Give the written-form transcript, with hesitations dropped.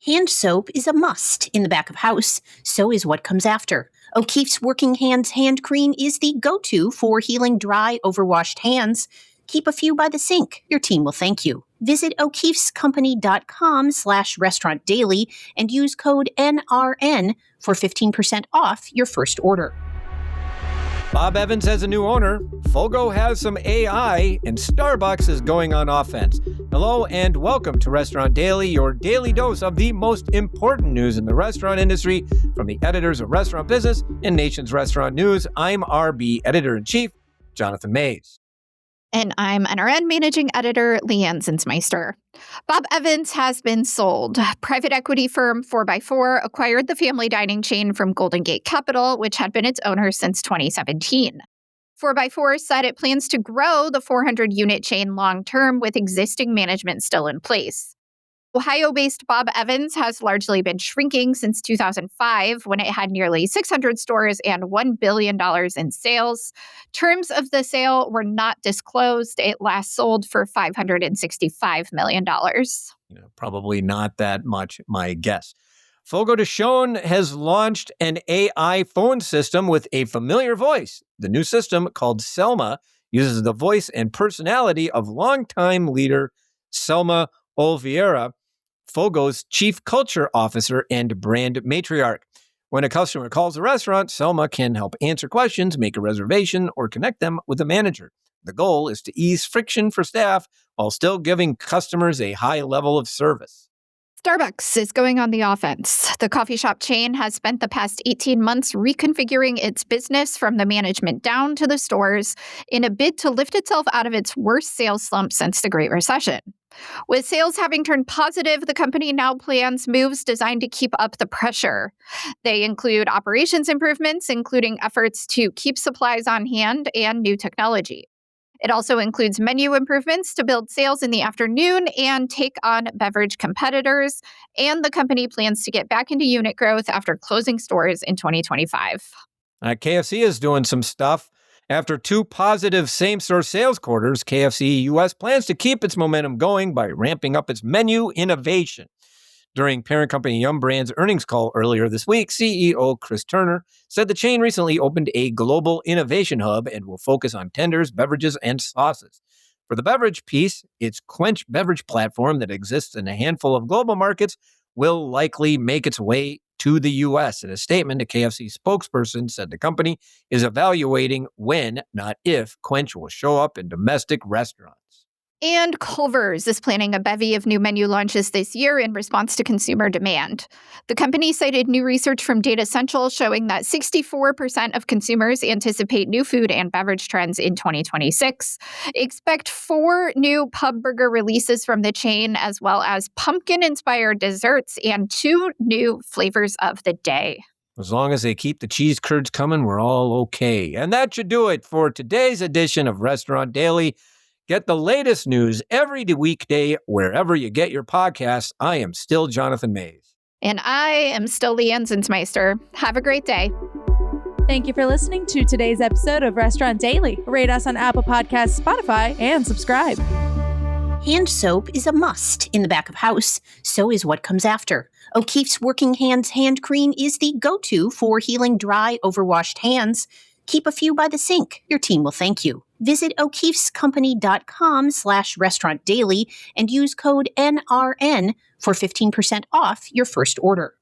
Hand soap is a must in the back of house. So is what comes after. O'Keeffe's Working Hands Hand Cream is the go-to for healing dry, overwashed hands. Keep a few by the sink. Your team will thank you. Visit o'keeffescompany.com/restaurant daily and use code NRN for 15% off your first order. Bob Evans has a new owner, Fogo has some AI, and Starbucks is going on offense. Hello and welcome to Restaurant Daily, your daily dose of the most important news in the restaurant industry from the editors of Restaurant Business and Nation's Restaurant News. I'm RB Editor-in-Chief, Jonathan Mays. And I'm NRN Managing Editor, Leanne Zinsmeister. Bob Evans has been sold. Private equity firm 4x4 acquired the family dining chain from Golden Gate Capital, which had been its owner since 2017. 4x4 said it plans to grow the 400-unit chain long-term with existing management still in place. Ohio-based Bob Evans has largely been shrinking since 2005, when it had nearly 600 stores and $1 billion in sales. Terms of the sale were not disclosed. It last sold for $565 million. Probably not that much, my guess. Fogo de Chão has launched an AI phone system with a familiar voice. The new system, called Selma, uses the voice and personality of longtime leader Selma Oliveira, Fogo's chief culture officer and brand matriarch. When a customer calls the restaurant, Selma can help answer questions, make a reservation, or connect them with a manager. The goal is to ease friction for staff while still giving customers a high level of service. Starbucks is going on the offense. The coffee shop chain has spent the past 18 months reconfiguring its business from the management down to the stores in a bid to lift itself out of its worst sales slump since the Great Recession. With sales having turned positive, the company now plans moves designed to keep up the pressure. They include operations improvements, including efforts to keep supplies on hand and new technology. It also includes menu improvements to build sales in the afternoon and take on beverage competitors. And the company plans to get back into unit growth after closing stores in 2025. KFC is doing some stuff. After two positive same-store sales quarters, KFC U.S. plans to keep its momentum going by ramping up its menu innovation. During parent company Yum! Brands' earnings call earlier this week, CEO Chris Turner said the chain recently opened a global innovation hub and will focus on tenders, beverages, and sauces. For the beverage piece, its Quench beverage platform that exists in a handful of global markets will likely make its way to the U.S. In a statement, a KFC spokesperson said the company is evaluating when, not if, Quench will show up in domestic restaurants. And Culver's is planning a bevy of new menu launches this year in response to consumer demand. The company cited new research from Data Central showing that 64% of consumers anticipate new food and beverage trends in 2026. Expect 4 new pub burger releases from the chain, as well as pumpkin-inspired desserts and 2 new flavors of the day. As long as they keep the cheese curds coming, we're all okay. And that should do it for today's edition of Restaurant Daily. Get the latest news every weekday wherever you get your podcasts. I am still Jonathan Mays. And I am still Leanne Zinsmeister. Have a great day. Thank you for listening to today's episode of Restaurant Daily. Rate us on Apple Podcasts, Spotify, and subscribe. Hand soap is a must in the back of house. So is what comes after. O'Keeffe's Working Hands Hand Cream is the go-to for healing dry, overwashed hands. Keep a few by the sink. Your team will thank you. Visit o'keeffescompany.com/restaurant daily and use code NRN for 15% off your first order.